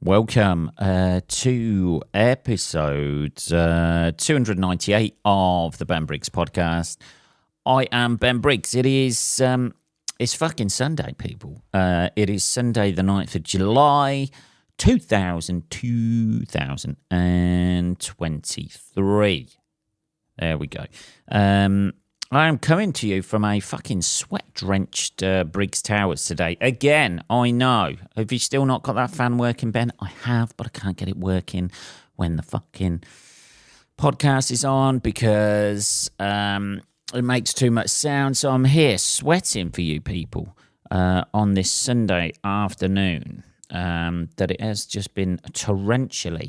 Welcome to episode 298 of the Ben Briggs podcast. I am Ben Briggs. It's fucking Sunday, people. It is Sunday the 9th of July, 2023. There we go. I am coming to you from a fucking sweat-drenched Briggs Towers today. Again, I know. Have you still not got that fan working, Ben? I have, but I can't get it working when the fucking podcast is on because it makes too much sound. So I'm here sweating for you people on this Sunday afternoon. That it has just been a torrential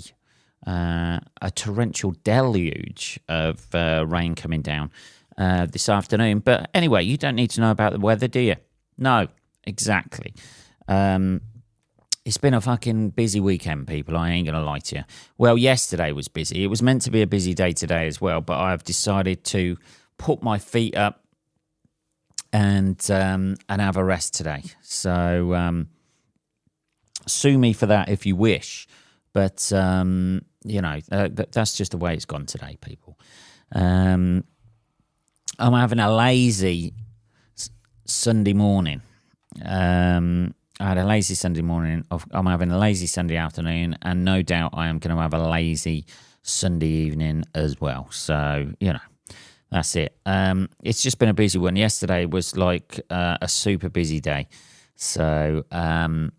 deluge of rain coming down this afternoon. But anyway, you don't need to know about the weather, do you? No, exactly. It's been a fucking busy weekend, people. I ain't going to lie to you. Well, yesterday was busy. It was meant to be a busy day today as well, but I've decided to put my feet up and have a rest today. So sue me for that if you wish. But, that's just the way it's gone today, people. I'm having a lazy Sunday morning. I had a lazy Sunday morning. I'm having a lazy Sunday afternoon, and no doubt I am going to have a lazy Sunday evening as well. So, that's it. It's just been a busy one. Yesterday was like a super busy day. So I've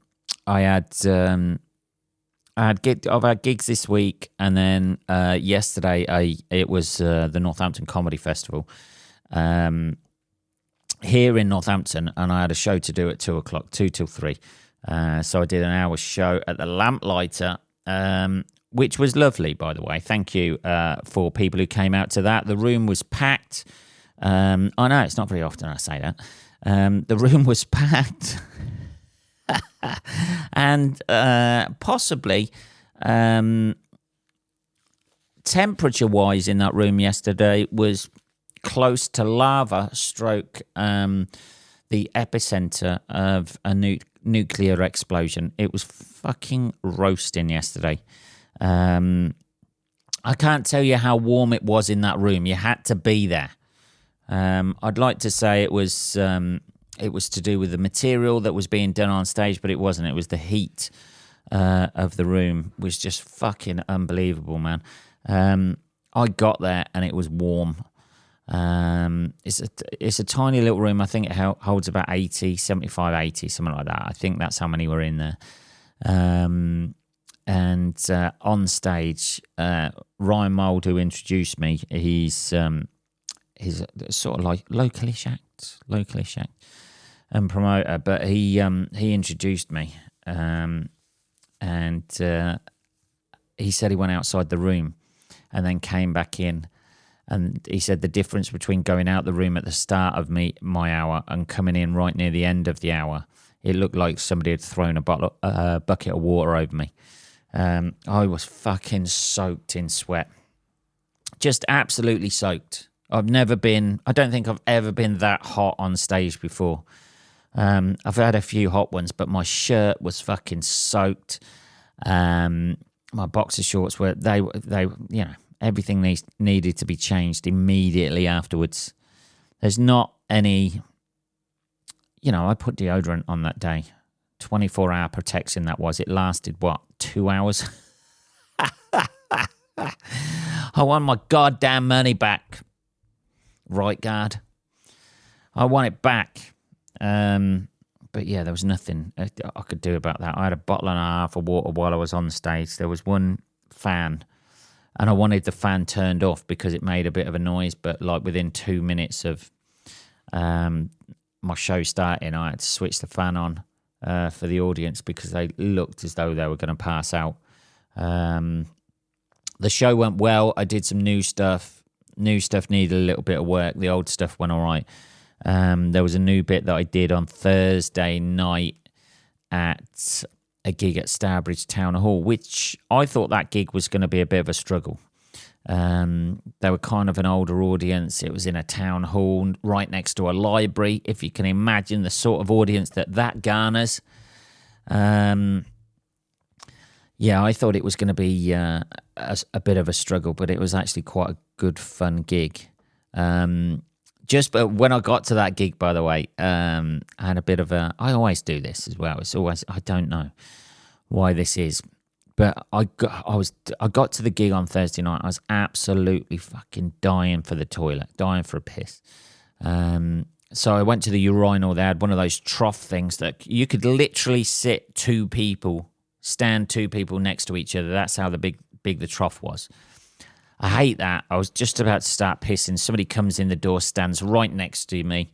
had gigs this week, and then yesterday it was the Northampton Comedy Festival here in Northampton, and I had a show to do at 2 o'clock, 2 till 3. So I did an hour show at the Lamplighter, which was lovely, by the way. Thank you for people who came out to that. The room was packed. I know it's not very often I say that. The room was packed. And possibly temperature-wise in that room yesterday was close to lava stroke the epicenter of a nuclear explosion. It was fucking roasting yesterday. I can't tell you how warm it was in that room. You had to be there. I'd like to say it was to do with the material that was being done on stage, but it wasn't. It was the heat of the room was just fucking unbelievable, man. I got there and it was warm. It's a tiny little room. I think it holds about 75, 80, something like that. I think that's how many were in there. And on stage, Ryan Mould, who introduced me, he's sort of like locally act and promoter, but he introduced me, and he said he went outside the room and then came back in, and he said the difference between going out the room at the start of my hour and coming in right near the end of the hour, it looked like somebody had thrown a bucket of water over me. I was fucking soaked in sweat, just absolutely soaked. I don't think I've ever been that hot on stage before. I've had a few hot ones, but my shirt was fucking soaked. My boxer shorts they everything needed to be changed immediately afterwards. There's not any, I put deodorant on that day. 24-hour protection that was. It lasted, 2 hours? I want my goddamn money back. Right guard. I want it back. But yeah, there was nothing I could do about that. I had a bottle and a half of water while I was on stage. There was one fan, and I wanted the fan turned off because it made a bit of a noise, but like within 2 minutes of my show starting, I had to switch the fan on for the audience because they looked as though they were going to pass out. The show went well. I did some new stuff. New stuff needed a little bit of work. The old stuff went all right. There was a new bit that I did on Thursday night at a gig at Stourbridge Town Hall, which I thought that gig was going to be a bit of a struggle. They were kind of an older audience. It was in a town hall right next to a library, if you can imagine the sort of audience that garners. Yeah, I thought it was going to be a bit of a struggle, but it was actually quite a good, fun gig. But when I got to that gig, by the way, I had a bit of a. I always do this as well. It's always, I don't know why this is, but I got to the gig on Thursday night. I was absolutely fucking dying for the toilet, dying for a piss. So I went to the urinal. They had one of those trough things that you could literally stand two people next to each other. That's how big the trough was. I hate that. I was just about to start pissing. Somebody comes in the door, stands right next to me.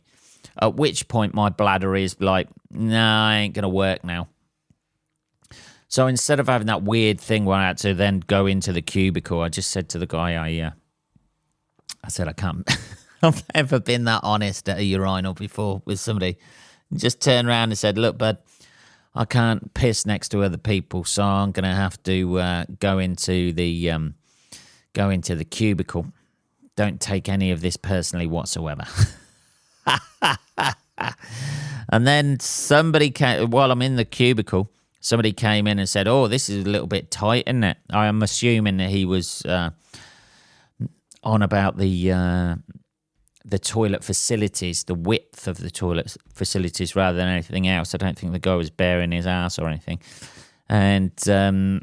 At which point my bladder is like, nah, I ain't going to work now. So instead of having that weird thing where I had to then go into the cubicle, I just said to the guy, I said, I can't. I've never been that honest at a urinal before with somebody. Just turned around and said, look, bud, I can't piss next to other people, so I'm going to have to go into the cubicle. Don't take any of this personally whatsoever. And then somebody came, while I'm in the cubicle, somebody came in and said, oh, this is a little bit tight, isn't it? I am assuming that he was on about the toilet facilities, the width of the toilet facilities rather than anything else. I don't think the guy was bearing his ass or anything. And the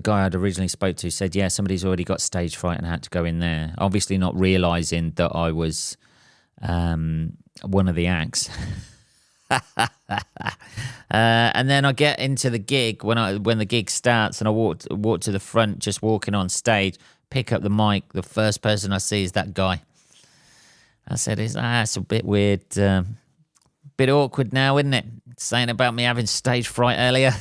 guy I'd originally spoke to said, yeah, somebody's already got stage fright and had to go in there. Obviously not realising that I was one of the acts. And then I get into the gig when the gig starts, and I walk to the front, just walking on stage, pick up the mic. The first person I see is that guy. I said, it's a bit weird, bit awkward now, isn't it? Saying about me having stage fright earlier.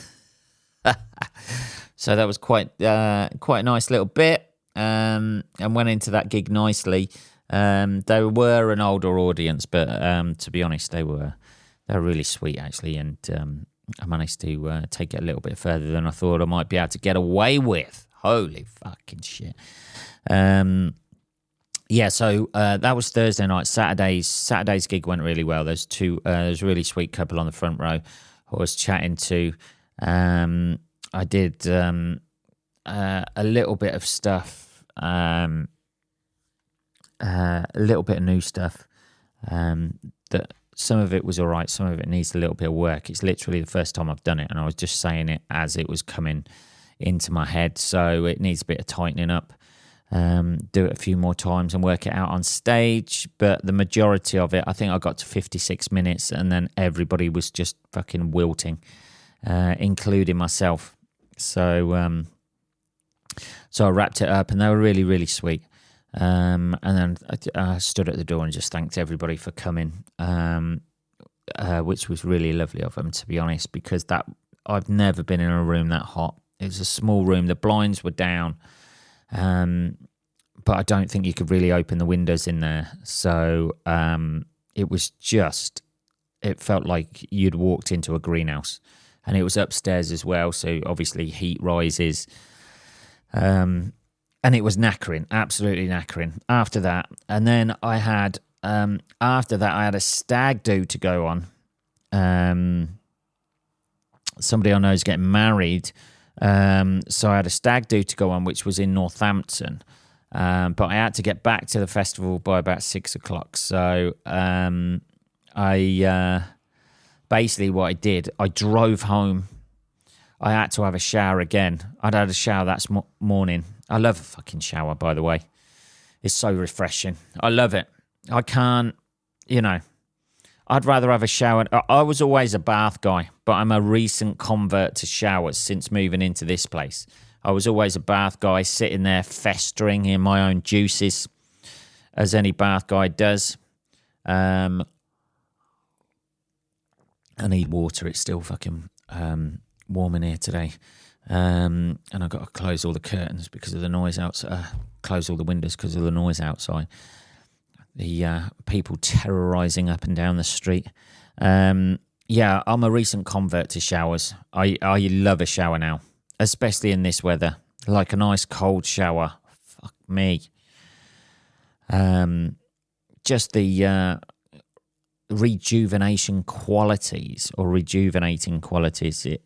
So that was quite a nice little bit, and went into that gig nicely. They were an older audience, but to be honest, they were really sweet actually, and I managed to take it a little bit further than I thought I might be able to get away with. Holy fucking shit! So that was Thursday night. Saturday's gig went really well. There's a really sweet couple on the front row who I was chatting to. I did a little bit of stuff, a little bit of new stuff. That some of it was all right, some of it needs a little bit of work. It's literally the first time I've done it, and I was just saying it as it was coming into my head, so it needs a bit of tightening up. Do it a few more times and work it out on stage, but the majority of it, I think I got to 56 minutes, and then everybody was just fucking wilting, including myself. So I wrapped it up, and they were really, really sweet. And then I stood at the door and just thanked everybody for coming, which was really lovely of them, to be honest, because I've never been in a room that hot. It was a small room. The blinds were down, but I don't think you could really open the windows in there. So it felt like you'd walked into a greenhouse. And it was upstairs as well, so obviously heat rises. And it was knackering, absolutely knackering. After that, and then I had a stag do to go on. Somebody I know is getting married, so I had a stag do to go on, which was in Northampton. But I had to get back to the festival by about 6 o'clock. So basically what I did, I drove home. I had to have a shower again. I'd had a shower that morning. I love a fucking shower, by the way. It's so refreshing. I love it. I can't, I'd rather have a shower. I was always a bath guy, but I'm a recent convert to showers since moving into this place. I was always a bath guy, sitting there festering in my own juices, as any bath guy does. I need water. It's still fucking warm in here today. And I've got to close all the curtains because of the noise outside. Close all the windows because of the noise outside. The people terrorising up and down the street. I'm a recent convert to showers. I love a shower now, especially in this weather. Like a nice cold shower. Fuck me. Just the rejuvenation qualities or rejuvenating qualities it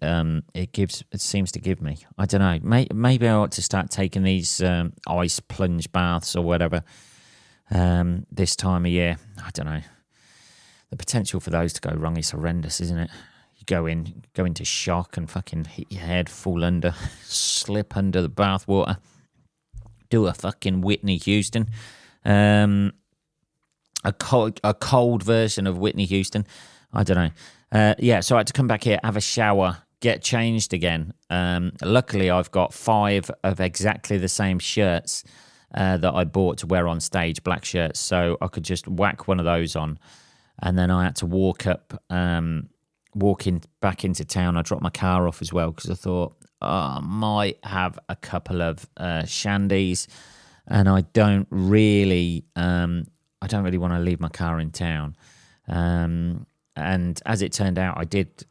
seems to give me. I don't know. Maybe I ought to start taking these ice plunge baths or whatever this time of year. I don't know. The potential for those to go wrong is horrendous, isn't it? You go into shock and fucking hit your head, fall under, slip under the bath water, do a fucking Whitney Houston. A cold version of Whitney Houston. I don't know. So I had to come back here, have a shower, get changed again. Luckily, I've got 5 of exactly the same shirts that I bought to wear on stage, black shirts. So I could just whack one of those on. And then I had to walk back into town. I dropped my car off as well because I thought, I might have a couple of shandies. And I don't really want to leave my car in town. And as it turned out, I did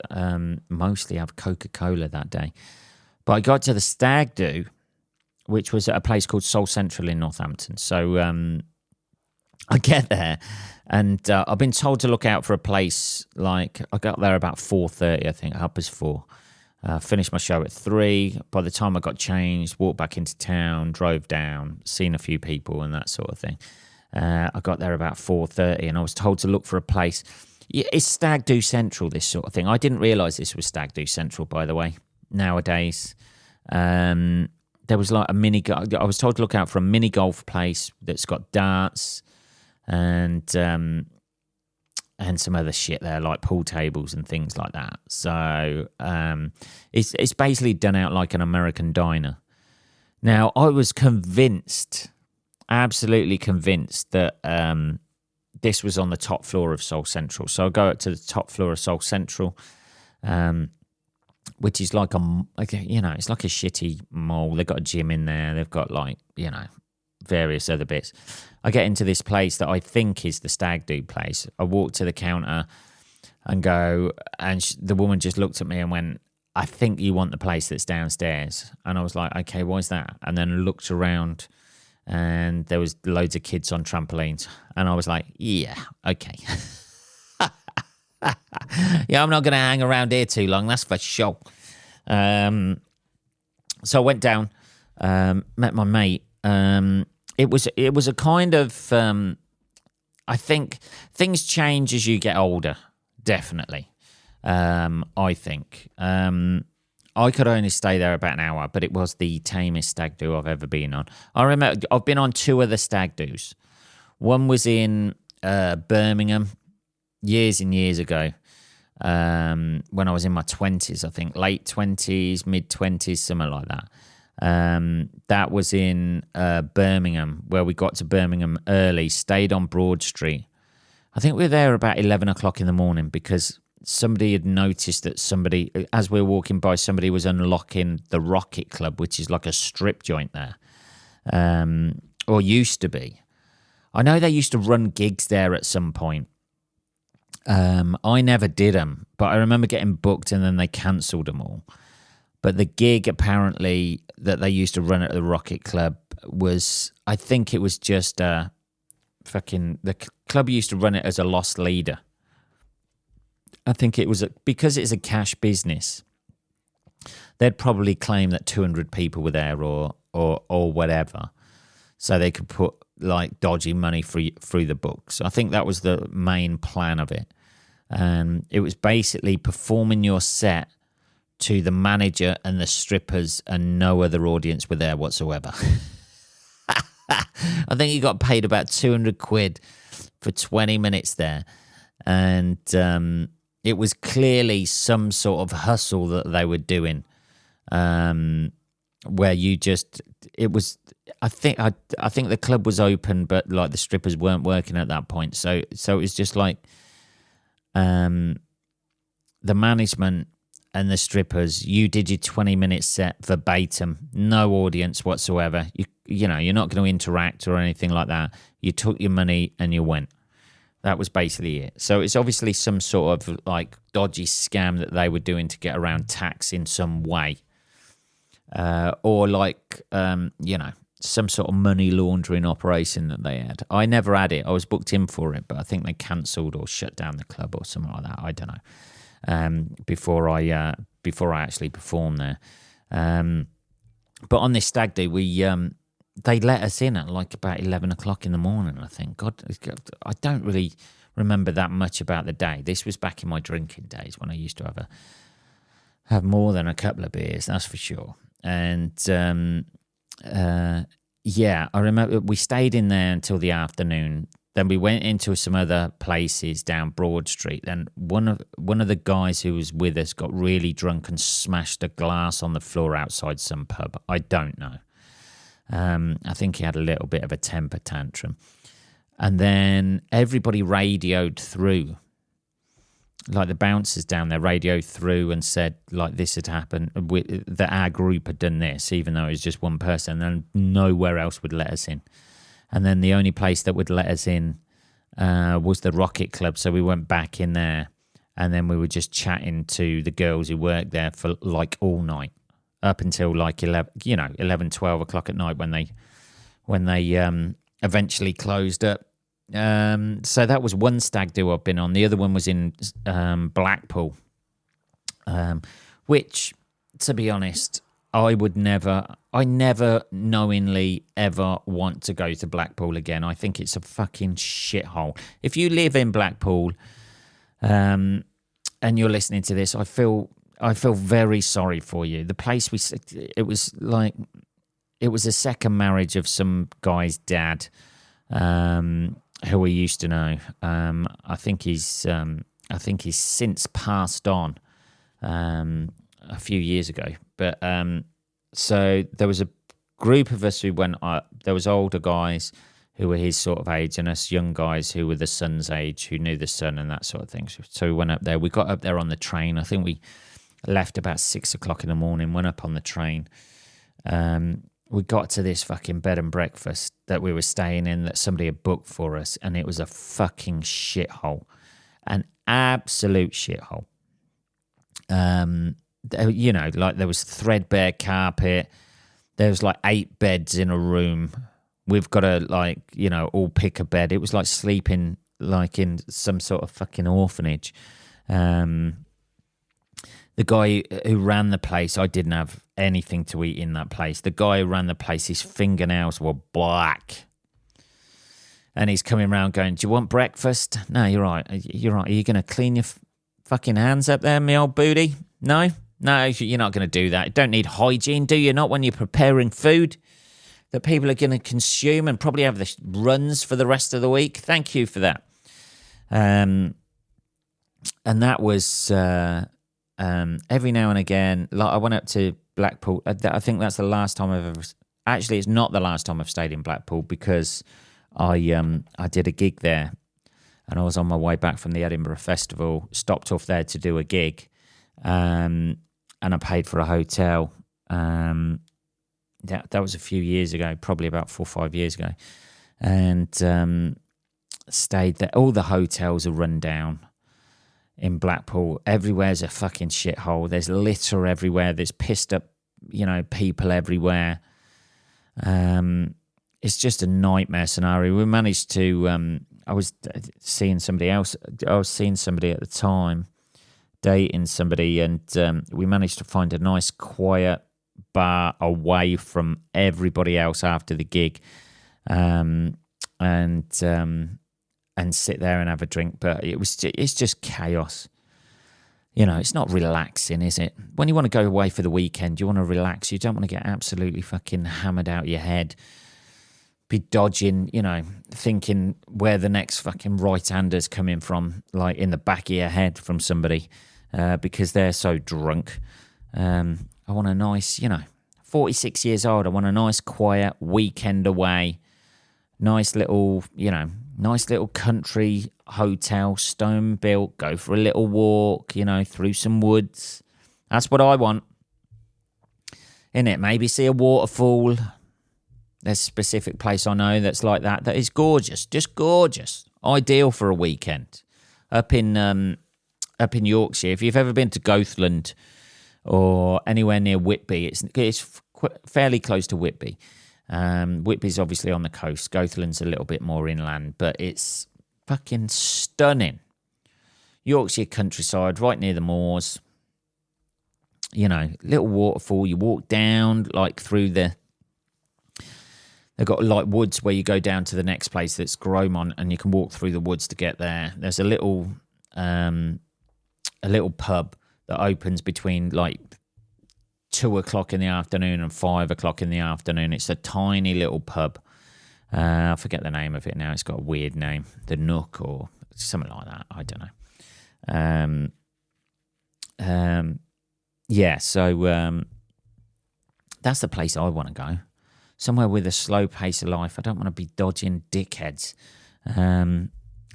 mostly have Coca-Cola that day. But I got to the Stag Do, which was at a place called Soul Central in Northampton. So I get there, and I've been told to look out for a place, like, I got there about 4:30, I think, up as 4. Finished my show at 3. By the time I got changed, walked back into town, drove down, seen a few people and that sort of thing. I got there about 4:30 and I was told to look for a place. It's Stag Do Central, this sort of thing. I didn't realise this was Stag Do Central, by the way, nowadays. There was like I was told to look out for a mini golf place that's got darts and some other shit there, like pool tables and things like that. So it's basically done out like an American diner. Now, I was convinced, absolutely convinced, that this was on the top floor of Soul Central. So I go up to the top floor of Soul Central, which is like it's like a shitty mall. They've got a gym in there. They've got various other bits. I get into this place that I think is the Stag Do place. I walk to the counter and go, and the woman just looked at me and went, "I think you want the place that's downstairs." And I was like, "Okay, why is that?" And then looked around, and there was loads of kids on trampolines. And I was like, "Yeah, okay." Yeah, I'm not going to hang around here too long, that's for sure. So I went down, met my mate. It was a kind of, I think things change as you get older, definitely. I think. I could only stay there about an hour, but it was the tamest Stag Do I've ever been on. I remember I've been on 2 other Stag Do's. One was in Birmingham years and years ago, when I was in my 20s, I think, late 20s, mid 20s, something like that. That was in Birmingham, where we got to Birmingham early, stayed on Broad Street. I think we were there about 11 o'clock in the morning because somebody had noticed that as we were walking by, somebody was unlocking the Rocket Club, which is like a strip joint there, or used to be. I know they used to run gigs there at some point. I never did them, but I remember getting booked and then they cancelled them all. But the gig apparently that they used to run at the Rocket Club was, I think it was just the club used to run it as a lost leader. I think it was because it's a cash business. They'd probably claim that 200 people were there or whatever, so they could put like dodgy money through the books. I think that was the main plan of it, and it was basically performing your set to the manager and the strippers, and no other audience were there whatsoever. I think you got paid about 200 quid for 20 minutes there, and it was clearly some sort of hustle that they were doing, where I think the club was open, but like the strippers weren't working at that point. So it was just like the management and the strippers, you did your 20-minute set verbatim, no audience whatsoever. You're not going to interact or anything like that. You took your money and you went. That was basically it. So it's obviously some sort of like dodgy scam that they were doing to get around tax in some way. Or like, some sort of money laundering operation that they had. I never had it. I was booked in for it, but I think they cancelled or shut down the club or something like that. I don't know. Before I actually performed there. But on this stag do, they let us in at like about 11 o'clock in the morning, I think. God, I don't really remember that much about the day. This was back in my drinking days when I used to have more than a couple of beers, that's for sure. And yeah, I remember we stayed in there until the afternoon. Then we went into some other places down Broad Street. Then one of the guys who was with us got really drunk and smashed a glass on the floor outside some pub. I don't know. I think he had a little bit of a temper tantrum. And then everybody radioed through. Like the bouncers down there radioed through and said, like, this had happened, that our group had done this, even though it was just one person, and nowhere else would let us in. And then the only place that would let us in was the Rocket Club. So we went back in there, and then we were just chatting to the girls who worked there for like all night, up until like 11, 12 o'clock at night when they eventually closed up. So that was one stag do I've been on. The other one was in Blackpool, which, to be honest, I never knowingly ever want to go to Blackpool again. I think it's a fucking shithole. If you live in Blackpool and you're listening to this, I feel very sorry for you. The place it was a second marriage of some guy's dad, who we used to know. I think he's since passed on a few years ago. But so there was a group of us who went. There was older guys who were his sort of age, and us young guys who were the son's age, who knew the son and that sort of thing. So we went up there. We got up there on the train. I think we left about 6 o'clock in the morning. Went up on the train. We got to this fucking bed and breakfast that we were staying in that somebody had booked for us, and it was a fucking shithole, an absolute shithole. Like there was threadbare carpet. There was like 8 beds in a room. We've got to all pick a bed. It was like sleeping like in some sort of fucking orphanage. The guy who ran the place, I didn't have anything to eat in that place. The guy who ran the place, his fingernails were black. And he's coming around going, do you want breakfast? No, you're right. You're right. Are you going to clean your fucking hands up there, me old booty? No, you're not going to do that. You don't need hygiene, do you? Not when you're preparing food that people are going to consume and probably have the runs for the rest of the week. Thank you for that. And that was... every now and again, like I went up to Blackpool. I think that's the last time I've ever. Actually, it's not the last time I've stayed in Blackpool, because I did a gig there, and I was on my way back from the Edinburgh Festival. Stopped off there to do a gig, and I paid for a hotel. That was a few years ago, probably about 4 or 5 years ago, and stayed there. All the hotels are run down in Blackpool. Everywhere's a fucking shithole. There's litter everywhere. There's pissed up, people everywhere. It's just a nightmare scenario. We managed to, I was seeing somebody else. I was seeing somebody at the time, dating somebody, and we managed to find a nice quiet bar away from everybody else after the gig, and sit there and have a drink. But it's just chaos. It's not relaxing, is it? When you want to go away for the weekend, you want to relax. You don't want to get absolutely fucking hammered out your head. Be dodging, thinking where the next fucking right-hander's coming from, like in the back of your head from somebody, because they're so drunk. I want a nice, 46 years old, I want a nice quiet weekend away. Nice little country hotel, stone built, go for a little walk, through some woods. That's what I want. Innit? Maybe see a waterfall. There's a specific place I know that's like that is gorgeous, just gorgeous. Ideal for a weekend. Up in Yorkshire, if you've ever been to Goathland or anywhere near Whitby, it's fairly close to Whitby. Whitby's obviously on the coast. Goathland's a little bit more inland, but it's fucking stunning. Yorkshire countryside, right near the moors. You know, little waterfall. You walk down like through the. They've got like woods where you go down to the next place that's Gromont, and you can walk through the woods to get there. There's a little pub that opens between like 2:00 in the afternoon and 5:00 in the afternoon. It's a tiny little pub. I forget the name of it now. It's got a weird name, the Nook or something like that. I don't know. Yeah, so that's the place I want to go. Somewhere with a slow pace of life. I don't want to be dodging dickheads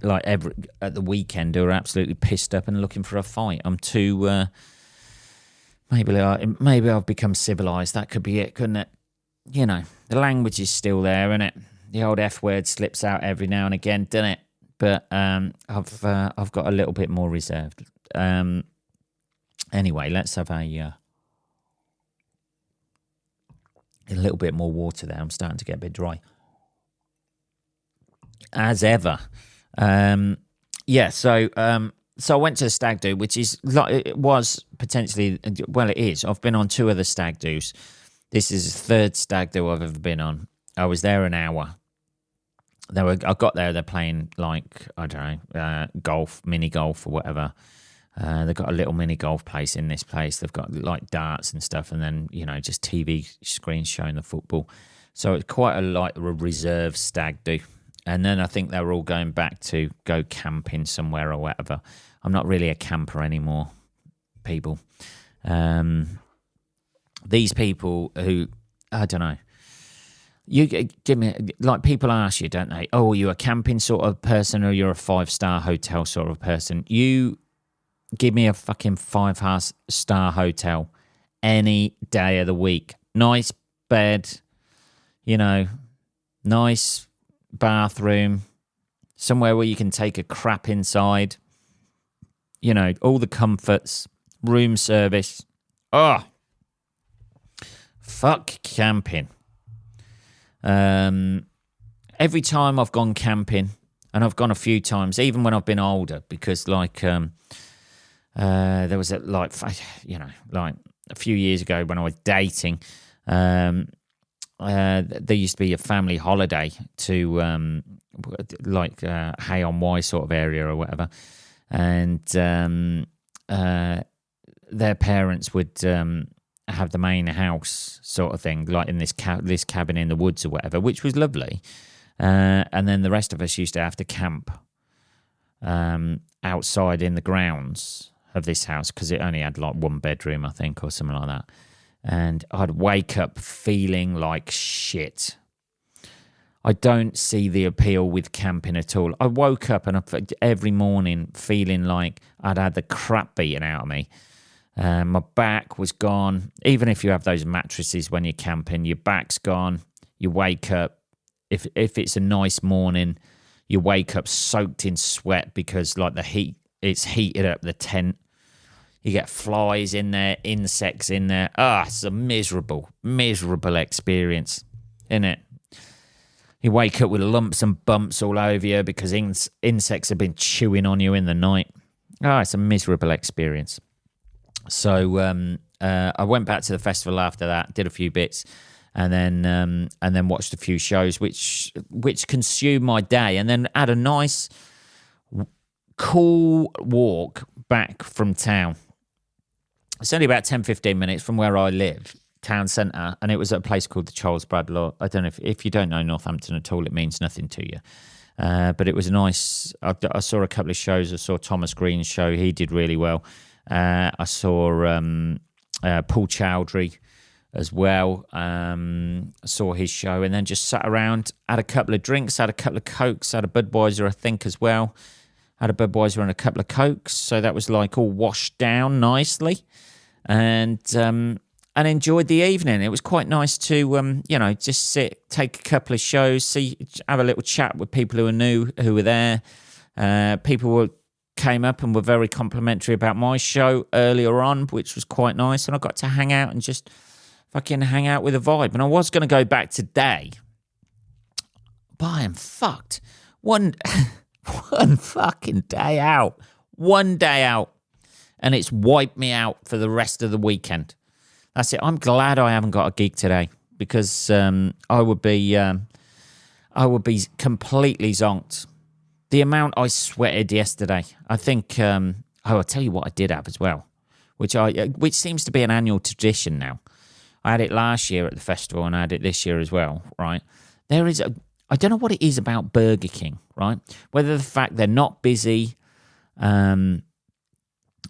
like at the weekend who are absolutely pissed up and looking for a fight. I'm too. Maybe I've become civilised. That could be it, couldn't it? You know, the language is still there, isn't it? The old F word slips out every now and again, doesn't it? But I've got a little bit more reserved. Anyway, let's have a little bit more water there. I'm starting to get a bit dry. As ever. So I went to the stag do, which is like it was potentially, well, it is. I've been on 2 other stag do's. This is the 3rd stag do I've ever been on. I was there an hour. I got there, they're playing like, I don't know, golf, mini golf or whatever. They've got a little mini golf place in this place. They've got like darts and stuff, and then, you know, just TV screens showing the football. So it's quite a reserved stag do. And then I think they were all going back to go camping somewhere or whatever. I'm not really a camper anymore, people. These people who, I don't know, you give me, like people ask you, don't they? Oh, are you a camping sort of person or you're a 5-star hotel sort of person? You give me a fucking 5-star hotel any day of the week. Nice bed, you know, nice bathroom, somewhere where you can take a crap inside, you know, all the comforts, room service. Oh, fuck camping. Every time I've gone camping, and I've gone a few times, even when I've been older, because like there was a few years ago when I was dating, there used to be a family holiday to Hay on Wye sort of area or whatever, and their parents would have the main house sort of thing, like in this cabin in the woods or whatever, which was lovely. And then the rest of us used to have to camp outside in the grounds of this house because it only had like 1 bedroom, I think, or something like that. And I'd wake up feeling like shit. I don't see the appeal with camping at all. I woke up and every morning feeling like I'd had the crap beaten out of me. My back was gone. Even if you have those mattresses when you're camping, your back's gone. You wake up. If it's a nice morning, you wake up soaked in sweat because like the heat, it's heated up the tent. You get flies in there, insects in there. It's a miserable experience, isn't it? You wake up with lumps and bumps all over you because insects have been chewing on you in the night. It's a miserable experience. So I went back to the festival after that, did a few bits, and then watched a few shows, which consumed my day, and then had a nice, cool walk back from town. It's only about 10-15 minutes from where I live, town centre, and it was at a place called the Charles Bradlaugh. I don't know if you don't know Northampton at all, it means nothing to you. But it was nice. I saw a couple of shows. I saw Thomas Green's show. He did really well. I saw Paul Chowdhury as well. Saw his show and then just sat around, had a couple of drinks, had a couple of Cokes, had a Budweiser, I think, as well. Had a Budweiser and a couple of Cokes. So that was like all washed down nicely. And enjoyed the evening. It was quite nice to, just sit, take a couple of shows, have a little chat with people who were there. People came up and were very complimentary about my show earlier on, which was quite nice. And I got to hang out and just fucking hang out with a vibe. And I was going to go back today, but I am fucked. One fucking day out. One day out. And it's wiped me out for the rest of the weekend. That's it. I'm glad I haven't got a gig today because I would be completely zonked. The amount I sweated yesterday. I think. I'll tell you what I did have as well, which seems to be an annual tradition now. I had it last year at the festival, and I had it this year as well. Right? I don't know what it is about Burger King. Right? Whether the fact they're not busy.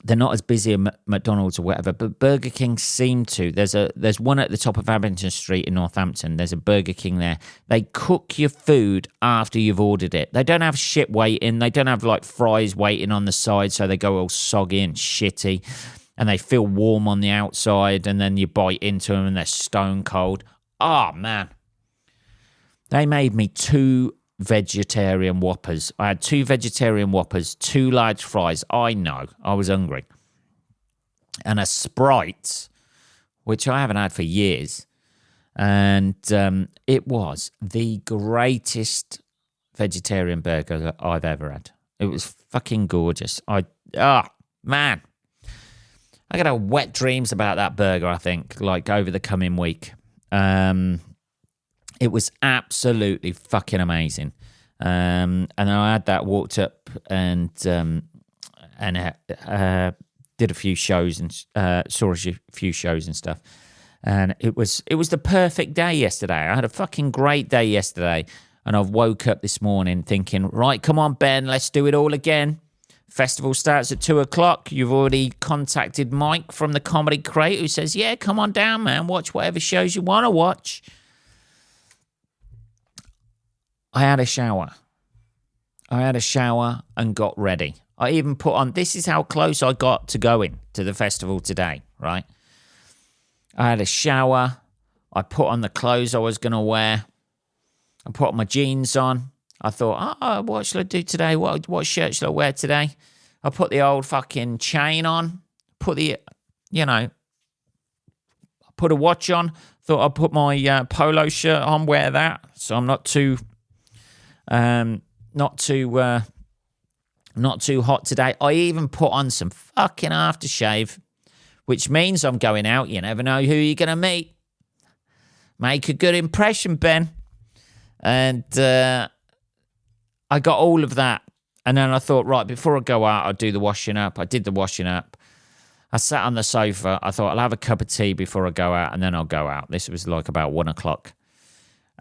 They're not as busy as McDonald's or whatever, but Burger King seem to. There's one at the top of Abington Street in Northampton. There's a Burger King there. They cook your food after you've ordered it. They don't have shit waiting. They don't have like fries waiting on the side, so they go all soggy and shitty, and they feel warm on the outside, and then you bite into them and they're stone cold. Oh, man. They made me 2 vegetarian Whoppers. I had 2 vegetarian Whoppers, 2 large fries. I know, I was hungry. And a Sprite, which I haven't had for years. And it was the greatest vegetarian burger that I've ever had. It was fucking gorgeous. Man. I got to have wet dreams about that burger, I think, like over the coming week. It was absolutely fucking amazing. And I had that, walked up and did a few shows and saw a few shows and stuff. And it was the perfect day yesterday. I had a fucking great day yesterday. And I've woke up this morning thinking, right, come on, Ben, let's do it all again. Festival starts at 2:00. You've already contacted Mike from the Comedy Crate who says, yeah, come on down, man. Watch whatever shows you want to watch. I had a shower and got ready. I even put on, this is how close I got to going to the festival today, right? I had a shower. I put on the clothes I was going to wear. I put my jeans on. I thought, what shall I do today? What shirt shall I wear today? I put the old fucking chain on. Put a watch on. Thought I'd put my polo shirt on, wear that. So I'm not too hot today. I even put on some fucking aftershave, which means I'm going out. You never know who you're going to meet. Make a good impression, Ben. And I got all of that. And then I thought, right, before I go out, I'll do the washing up. I did the washing up. I sat on the sofa. I thought I'll have a cup of tea before I go out, and then I'll go out. This was like about 1:00.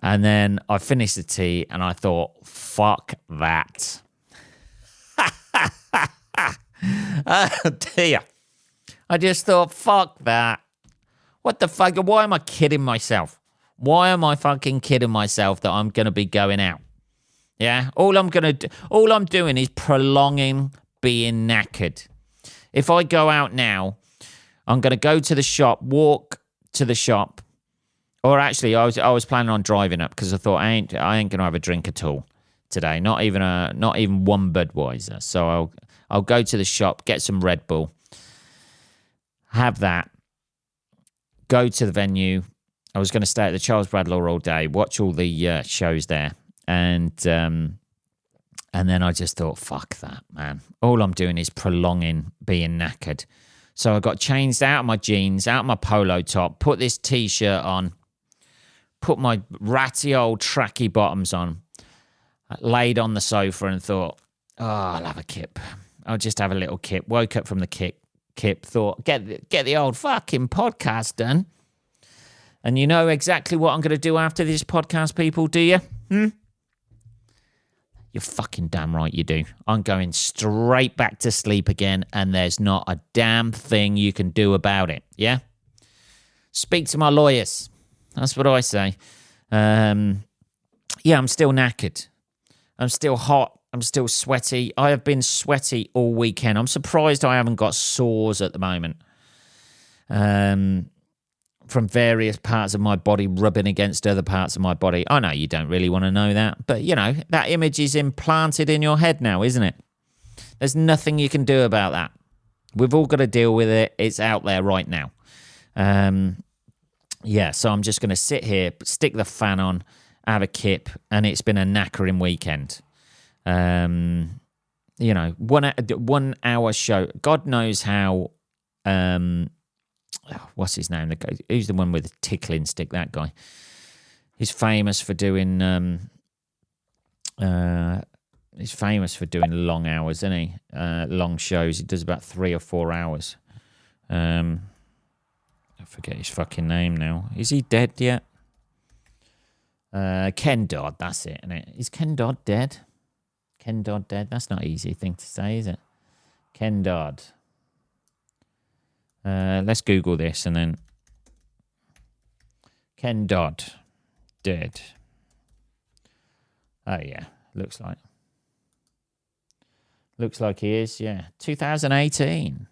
And then I finished the tea, and I thought, fuck that. Oh, dear. I just thought, fuck that. What the fuck? Why am I kidding myself? Why am I fucking kidding myself that I'm going to be going out? Yeah? All I'm doing is prolonging being knackered. If I go out now, I'm going to go to the shop, walk to the shop. Or actually, I was planning on driving up because I thought I ain't going to have a drink at all today. Not even one Budweiser. So I'll go to the shop, get some Red Bull, have that, go to the venue. I was going to stay at the Charles Bradlaugh all day, watch all the shows there, and then I just thought, fuck that, man. All I'm doing is prolonging being knackered. So I got changed out of my jeans, out of my polo top, put this T-shirt on, put my ratty old tracky bottoms on, laid on the sofa and thought, I'll have a kip. I'll just have a little kip. Woke up from the kip, thought, get the old fucking podcast done. And you know exactly what I'm going to do after this podcast, people, do you? You're fucking damn right you do. I'm going straight back to sleep again, and there's not a damn thing you can do about it, yeah? Speak to my lawyers. That's what I say. I'm still knackered. I'm still hot. I'm still sweaty. I have been sweaty all weekend. I'm surprised I haven't got sores at the moment. From various parts of my body rubbing against other parts of my body. I know you don't really want to know that, but, that image is implanted in your head now, isn't it? There's nothing you can do about that. We've all got to deal with it. It's out there right now. yeah, so I'm just going to sit here, stick the fan on, have a kip, and it's been a knackering weekend. You know, 1 hour show. God knows how. What's his name? Who's the one with the tickling stick? That guy. He's famous for doing. He's famous for doing long hours, isn't he? Long shows. He does about 3 or 4 hours. I forget his fucking name now. Is he dead yet? Ken Dodd. That's it, isn't it? Is Ken Dodd dead? Ken Dodd dead? That's not an easy thing to say, is it? Ken Dodd. Let's Google this and then. Ken Dodd. Dead. Oh, yeah. Looks like. Looks like he is, yeah. 2018.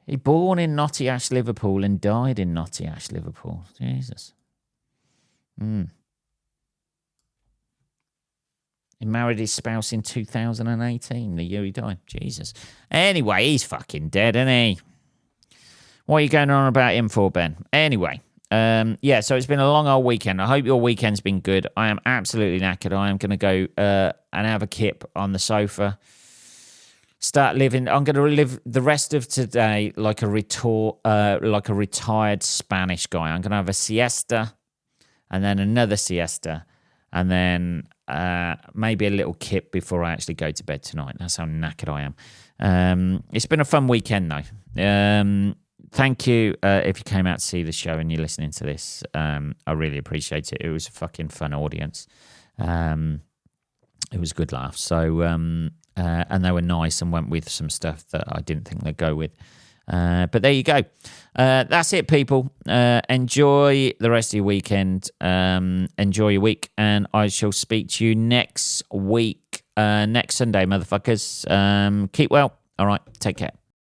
He born in Notty Ash, Liverpool and died in Notty Ash, Liverpool. Jesus. He married his spouse in 2018, the year he died. Jesus. Anyway, he's fucking dead, isn't he? What are you going on about him for, Ben? Anyway, yeah, so it's been a long old weekend. I hope your weekend's been good. I am absolutely knackered. I am going to go and have a kip on the sofa. Start living. I'm going to live the rest of today like a retired Spanish guy. I'm going to have a siesta and then another siesta and then maybe a little kip before I actually go to bed tonight. That's how knackered I am. It's been a fun weekend, though. Thank you if you came out to see the show and you're listening to this. I really appreciate it. It was a fucking fun audience. It was a good laugh. So, and they were nice and went with some stuff that I didn't think they'd go with. But there you go. That's it, people. Enjoy the rest of your weekend. Enjoy your week. And I shall speak to you next week, next Sunday, motherfuckers. Keep well. All right. Take care.